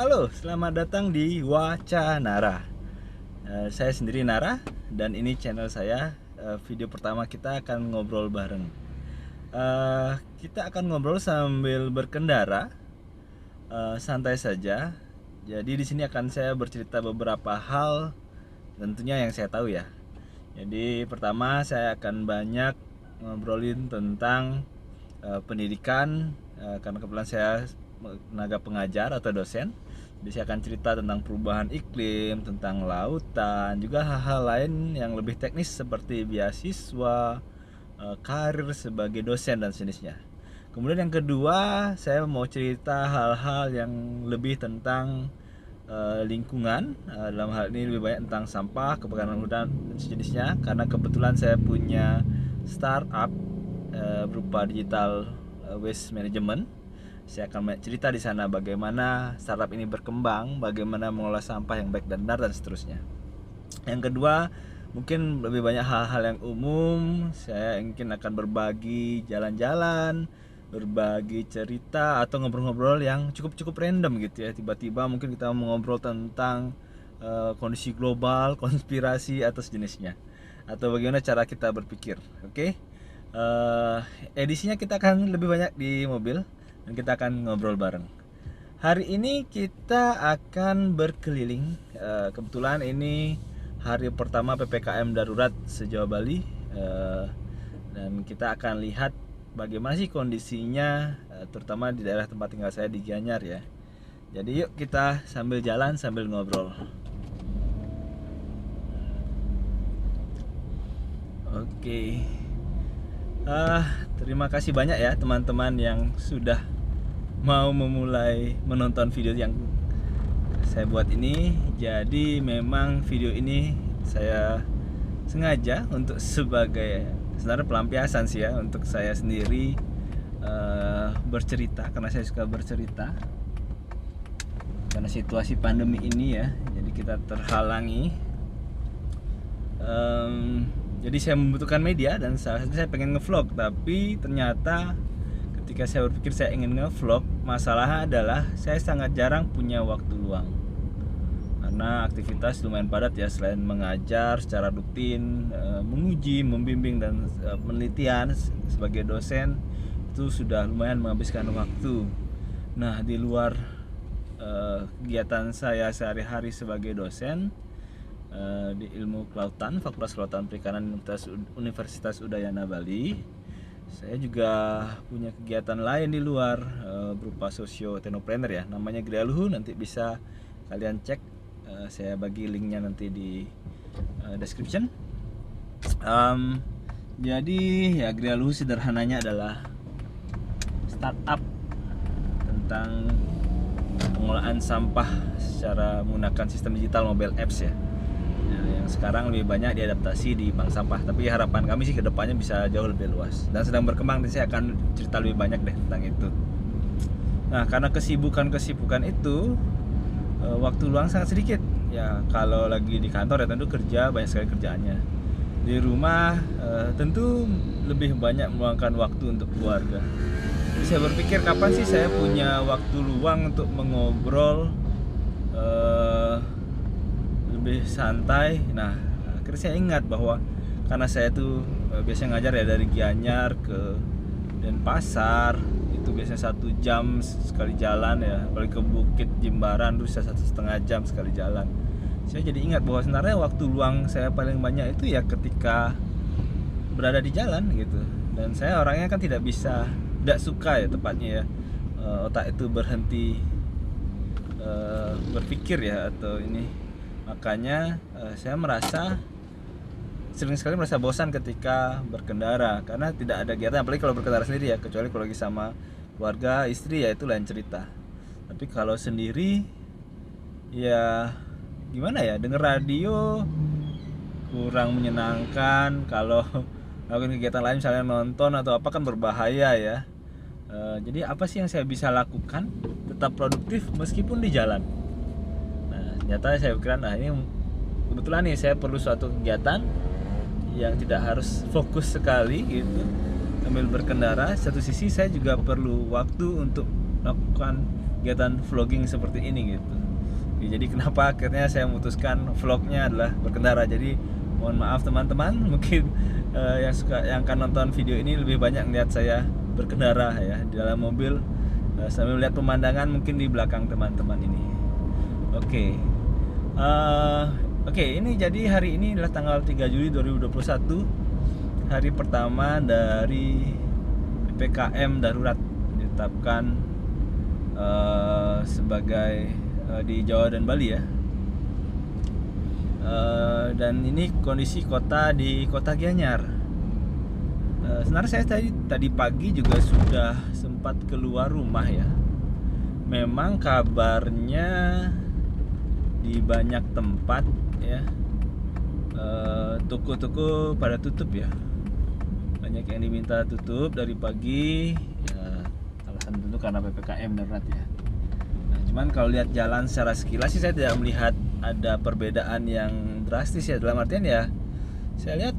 Halo, selamat datang di Wacanara. Saya sendiri Nara dan ini channel saya. Video pertama kita akan ngobrol bareng. Kita akan ngobrol sambil berkendara, santai saja. Jadi di sini akan saya bercerita beberapa hal, tentunya yang saya tahu ya. Jadi pertama saya akan banyak ngobrolin tentang pendidikan, karena kebetulan saya tenaga pengajar atau dosen. Jadi saya akan cerita tentang perubahan iklim, tentang lautan, juga hal-hal lain yang lebih teknis seperti beasiswa, karir sebagai dosen dan sejenisnya. Kemudian yang kedua, saya mau cerita hal-hal yang lebih tentang lingkungan. Dalam hal ini lebih banyak tentang sampah, kebakaran hutan dan sejenisnya. Karena kebetulan saya punya startup berupa digital waste management. Saya akan banyak cerita di sana bagaimana startup ini berkembang, bagaimana mengolah sampah yang baik dan benar dan seterusnya. Yang kedua, mungkin lebih banyak hal-hal yang umum. Saya mungkin akan berbagi jalan-jalan, berbagi cerita atau ngobrol-ngobrol yang cukup random gitu ya. Tiba-tiba mungkin kita mengobrol tentang kondisi global, konspirasi atau sejenisnya, atau bagaimana cara kita berpikir. Oke. Edisinya kita akan lebih banyak di mobil dan kita akan ngobrol bareng. Hari ini kita akan berkeliling. Kebetulan ini hari pertama PPKM darurat se-Jawa Bali, dan kita akan lihat bagaimana sih kondisinya, terutama di daerah tempat tinggal saya di Gianyar ya. Jadi yuk kita sambil jalan sambil ngobrol. Oke. Terima kasih banyak ya teman-teman yang sudah mau memulai menonton video yang saya buat ini. Jadi memang video ini saya sengaja untuk sebagai sebenarnya pelampiasan sih ya, untuk saya sendiri bercerita, karena saya suka bercerita. Karena situasi pandemi ini ya, jadi kita terhalangi. Jadi saya membutuhkan media dan salah satunya saya pengen ngevlog, tapi ternyata ketika saya berpikir saya ingin ngevlog, masalahnya adalah saya sangat jarang punya waktu luang. Karena aktivitas lumayan padat ya, selain mengajar secara rutin, menguji, membimbing dan penelitian sebagai dosen, itu sudah lumayan menghabiskan waktu. Nah, di luar kegiatan saya sehari-hari sebagai dosen di ilmu kelautan, Fakultas Kelautan Perikanan Universitas Udayana Bali, saya juga punya kegiatan lain di luar, berupa sosio-teknopreneur ya, namanya Gria Luhu. Nanti bisa kalian cek, saya bagi linknya nanti di description. Jadi ya, Gria Luhu sederhananya adalah startup tentang pengolahan sampah secara menggunakan sistem digital mobile apps ya. Yang sekarang lebih banyak diadaptasi di bank sampah, tapi harapan kami sih kedepannya bisa jauh lebih luas dan sedang berkembang. Nanti saya akan cerita lebih banyak deh tentang itu. Nah, karena kesibukan itu, waktu luang sangat sedikit ya. Kalau lagi di kantor ya tentu kerja, banyak sekali kerjaannya. Di rumah tentu lebih banyak meluangkan waktu untuk keluarga. Jadi saya berpikir, kapan sih saya punya waktu luang untuk mengobrol lebih santai. Nah, akhirnya saya ingat bahwa karena saya tuh biasanya ngajar ya dari Gianyar ke Denpasar, itu biasanya 1 jam sekali jalan ya, apalagi ke Bukit Jimbaran tuh bisa 1,5 jam sekali jalan. Saya jadi ingat bahwa sebenarnya waktu luang saya paling banyak itu ya ketika berada di jalan gitu. Dan saya orangnya kan tidak suka ya tepatnya ya, otak itu berhenti berpikir ya, atau ini. Makanya saya sering sekali merasa bosan ketika berkendara, karena tidak ada kegiatan, apalagi kalau berkendara sendiri ya, kecuali kalau lagi sama keluarga, istri ya itu lain cerita. Tapi kalau sendiri ya gimana ya, denger radio kurang menyenangkan. Kalau melakukan kegiatan lain misalnya nonton atau apa kan berbahaya ya. Jadi apa sih yang saya bisa lakukan tetap produktif meskipun di jalan? Ternyata saya pikir, nah ini kebetulan nih saya perlu suatu kegiatan yang tidak harus fokus sekali gitu sambil berkendara. Satu sisi saya juga perlu waktu untuk melakukan kegiatan vlogging seperti ini gitu. Ya, jadi kenapa akhirnya saya memutuskan vlognya adalah berkendara. Jadi mohon maaf teman-teman, mungkin yang akan nonton video ini lebih banyak melihat saya berkendara ya di dalam mobil sambil melihat pemandangan mungkin di belakang teman-teman ini. Oke, ini jadi hari ini adalah tanggal 3 Juli 2021, hari pertama dari PPKM darurat ditetapkan sebagai di Jawa dan Bali ya. Dan ini kondisi kota di Kota Gianyar. Sebenarnya saya tadi pagi juga sudah sempat keluar rumah ya. Memang kabarnya di banyak tempat ya toko-toko pada tutup ya. Banyak yang diminta tutup dari pagi ya, alasan tentu karena PPKM darurat ya. Cuman kalau lihat jalan secara sekilas sih saya tidak melihat ada perbedaan yang drastis ya, dalam artian ya saya lihat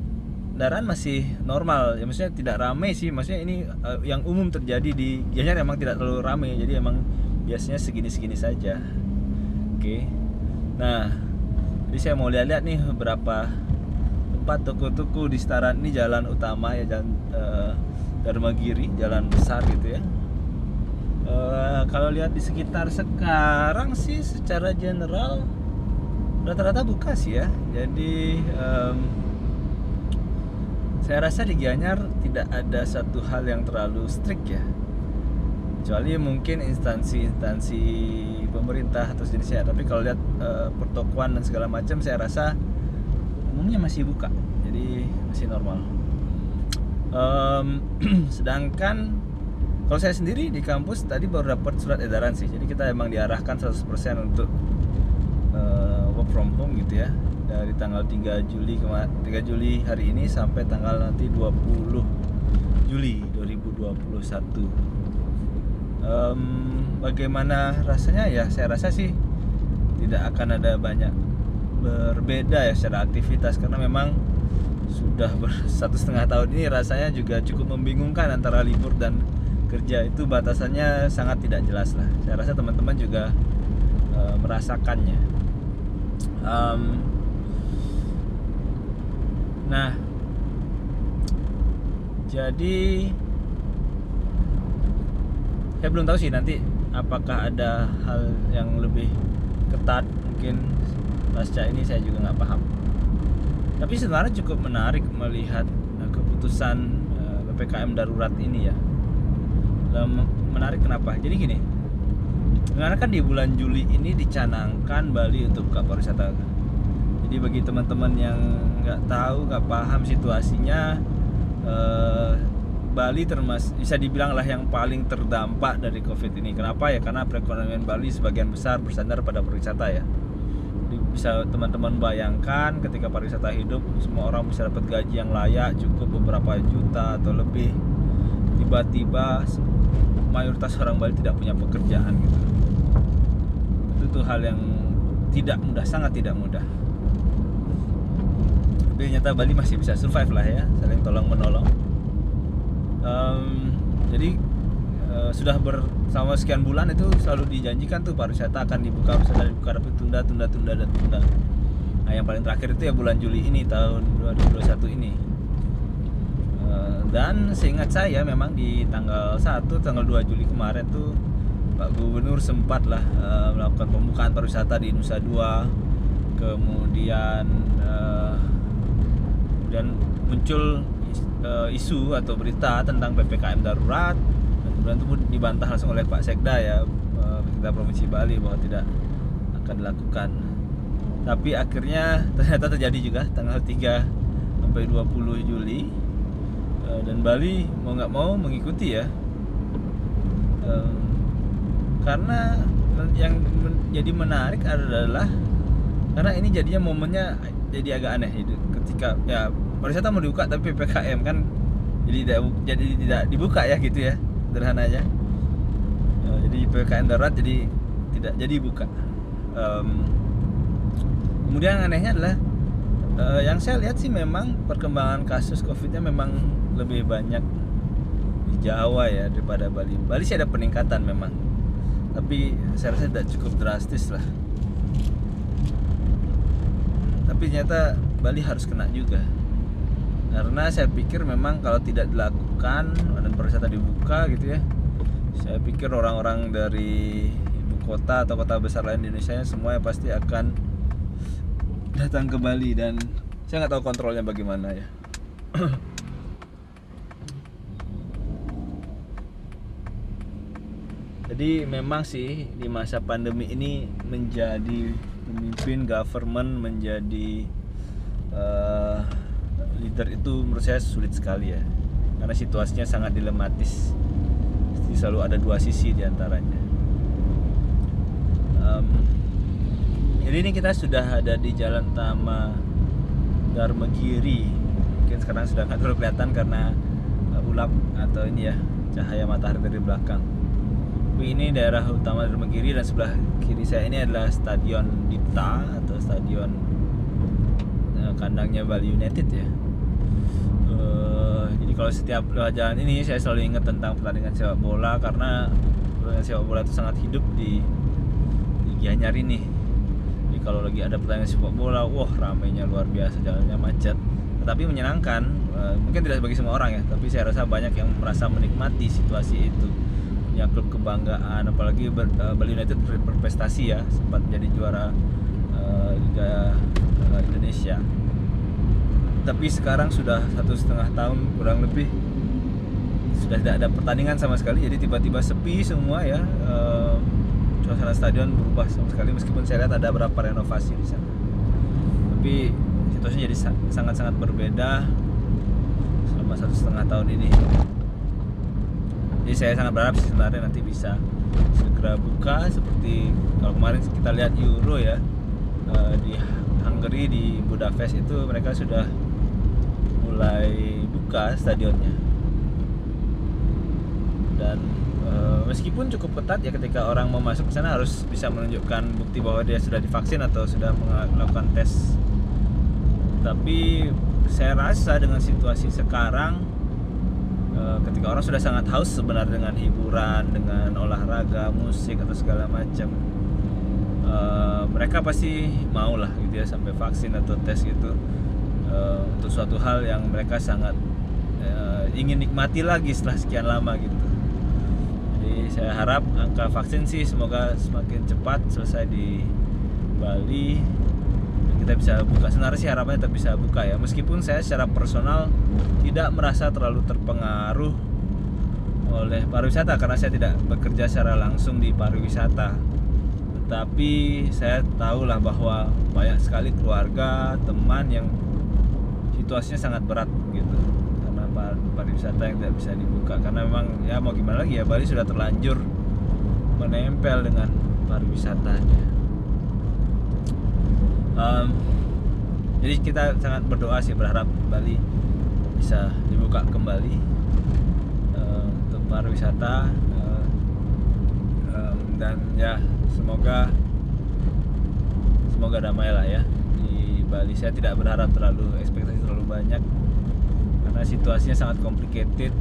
kendaraan masih normal ya, maksudnya tidak ramai sih, maksudnya ini yang umum terjadi di Gianyar emang tidak terlalu ramai, jadi emang biasanya segini-segini saja. Oke. Nah, jadi saya mau lihat-lihat nih beberapa tempat toko-toko di sekitaran ini, jalan utama ya, jalan Dharmagiri, jalan besar gitu ya. Kalau lihat di sekitar sekarang sih secara general rata-rata buka sih ya. Jadi saya rasa di Gianyar tidak ada satu hal yang terlalu strict ya, kecuali mungkin instansi-instansi pemerintah atau jenisnya. Tapi kalau lihat pertokoan dan segala macam, saya rasa umumnya masih buka, jadi masih normal. Sedangkan kalau saya sendiri di kampus tadi baru dapat surat edaran sih. Jadi kita emang diarahkan 100% untuk work from home gitu ya. Dari tanggal 3 Juli hari ini sampai tanggal nanti 20 Juli 2021. Bagaimana rasanya ya? Saya rasa sih tidak akan ada banyak berbeda ya secara aktivitas, karena memang sudah 1,5 tahun ini rasanya juga cukup membingungkan antara libur dan kerja, itu batasannya sangat tidak jelas lah. Saya rasa teman-teman juga merasakannya. Nah, jadi saya belum tahu sih nanti apakah ada hal yang lebih ketat mungkin pasca ini, saya juga nggak paham. Tapi sebenarnya cukup menarik melihat keputusan PPKM darurat ini ya. Menarik kenapa? Jadi gini, karena kan di bulan Juli ini dicanangkan Bali untuk buka pariwisata. Jadi bagi teman-teman yang nggak tahu, nggak paham situasinya, Bali bisa dibilang lah yang paling terdampak dari COVID ini. Kenapa ya? Karena perekonomian Bali sebagian besar bersandar pada pariwisata ya. Jadi bisa teman-teman bayangkan ketika pariwisata hidup, semua orang bisa dapat gaji yang layak, cukup beberapa juta atau lebih. Tiba-tiba mayoritas orang Bali tidak punya pekerjaan gitu. Itu hal yang tidak mudah, sangat tidak mudah. Tapi ternyata Bali masih bisa survive lah ya, saling tolong menolong. Jadi sudah selama sekian bulan itu selalu dijanjikan tuh pariwisata akan dibuka, tapi tunda. Nah, yang paling terakhir itu ya bulan Juli ini tahun 2021 ini. Dan seingat saya memang di tanggal 2 Juli kemarin tuh Pak Gubernur sempat lah melakukan pembukaan pariwisata di Nusa Dua. Kemudian muncul isu atau berita tentang PPKM darurat, dan kemudian itu dibantah langsung oleh Pak Sekda ya, Sekda Provinsi Bali, bahwa tidak akan dilakukan. Tapi akhirnya ternyata terjadi juga tanggal 3 sampai 20 Juli. Dan Bali mau nggak mau mengikuti ya, karena yang jadi menarik adalah karena ini jadinya momennya jadi agak aneh gitu. Ketika ya pariwisata mau dibuka tapi PPKM kan jadi tidak dibuka ya gitu ya, sederhananya. Jadi PPKM darurat jadi tidak jadi buka. Kemudian anehnya adalah yang saya lihat sih memang perkembangan kasus COVID-nya memang lebih banyak di Jawa ya daripada Bali. Bali sih ada peningkatan memang. tapi saya rasa tidak cukup drastis lah. Tapi ternyata Bali harus kena juga, karena saya pikir memang kalau tidak dilakukan dan pariwisata dibuka gitu ya, saya pikir orang-orang dari ibu kota atau kota besar lain di Indonesia semua pasti akan datang ke Bali, dan saya nggak tahu kontrolnya bagaimana ya. Jadi memang sih di masa pandemi ini menjadi pemimpin government, menjadi leader itu menurut saya sulit sekali ya, karena situasinya sangat dilematis. Jadi selalu ada dua sisi diantaranya. Jadi ini kita sudah ada di Jalan Utama Dharmagiri. Mungkin sekarang sudah nggak terlalu kelihatan karena ulap atau ini ya, cahaya matahari dari belakang. Tapi ini daerah utama Dharmagiri, dan sebelah kiri saya ini adalah Stadion Dipta atau stadion kandangnya Bali United ya. Jadi kalau setiap lewat jalan ini saya selalu ingat tentang pertandingan sepak bola, karena pertandingan sepak bola itu sangat hidup di Gianyar ini. Jadi kalau lagi ada pertandingan sepak bola, wah ramainya luar biasa, jalannya macet. Tetapi menyenangkan, mungkin tidak bagi semua orang ya, tapi saya rasa banyak yang merasa menikmati situasi itu. Punya klub kebanggaan, apalagi Bali United berprestasi ya, sempat menjadi juara Liga Indonesia. Tapi sekarang sudah 1,5 tahun kurang lebih sudah tidak ada pertandingan sama sekali, jadi tiba-tiba sepi semua ya. Suasana stadion berubah sama sekali, meskipun saya lihat ada beberapa renovasi di sana. Tapi situasinya jadi sangat-sangat berbeda selama 1,5 tahun ini. Jadi saya sangat berharap sebenarnya nanti bisa segera buka, seperti kalau kemarin kita lihat Euro ya, di Hungary, di Budapest itu mereka sudah mulai buka stadionnya. Dan meskipun cukup ketat ya, ketika orang mau masuk ke sana harus bisa menunjukkan bukti bahwa dia sudah divaksin atau sudah melakukan tes. Tapi saya rasa dengan situasi sekarang, ketika orang sudah sangat haus sebenarnya dengan hiburan, dengan olahraga, musik atau segala macam, mereka pasti mau lah gitu ya, sampai vaksin atau tes gitu, untuk suatu hal yang mereka sangat ingin nikmati lagi setelah sekian lama gitu. Jadi saya harap angka vaksin sih semoga semakin cepat selesai di Bali, kita bisa buka. Sebenarnya sih harapannya tetap bisa buka ya, meskipun saya secara personal tidak merasa terlalu terpengaruh oleh pariwisata, karena saya tidak bekerja secara langsung di pariwisata. Tetapi saya tahulah bahwa banyak sekali keluarga, teman yang situasinya sangat berat gitu, karena pariwisata yang tidak bisa dibuka. Karena memang ya mau gimana lagi ya, Bali sudah terlanjur menempel dengan pariwisatanya. Jadi kita sangat berdoa sih, berharap Bali bisa dibuka kembali untuk pariwisata, dan ya semoga damai lah ya di Bali. Saya tidak berharap ekspektasi terlalu banyak, karena situasinya sangat complicated,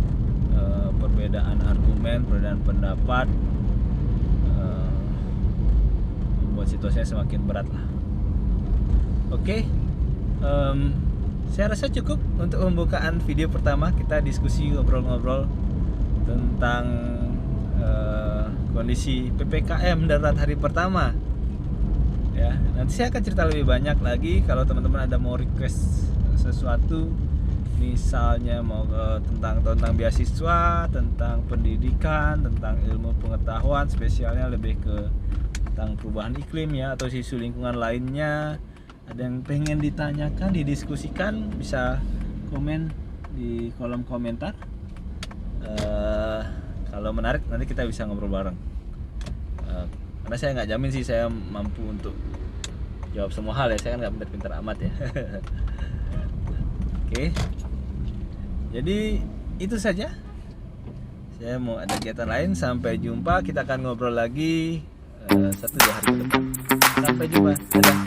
perbedaan argumen, perbedaan pendapat membuat situasinya semakin berat lah. Oke, saya rasa cukup untuk pembukaan video pertama. Kita diskusi, ngobrol-ngobrol tentang kondisi PPKM darurat hari pertama. Ya, nanti saya akan cerita lebih banyak lagi kalau teman-teman ada mau request sesuatu, misalnya mau tentang beasiswa, tentang pendidikan, tentang ilmu pengetahuan, spesialnya lebih ke tentang perubahan iklim ya, atau isu lingkungan lainnya. Ada yang pengen ditanyakan, didiskusikan, bisa komen di kolom komentar. Kalau menarik nanti kita bisa ngobrol bareng. Karena saya nggak jamin sih saya mampu untuk jawab semua hal ya, saya kan nggak pintar-pintar amat ya. Oke, jadi itu saja. Saya mau ada kegiatan lain. Sampai jumpa, kita akan ngobrol lagi 1-2 hari ke depan. Sampai jumpa, dadah.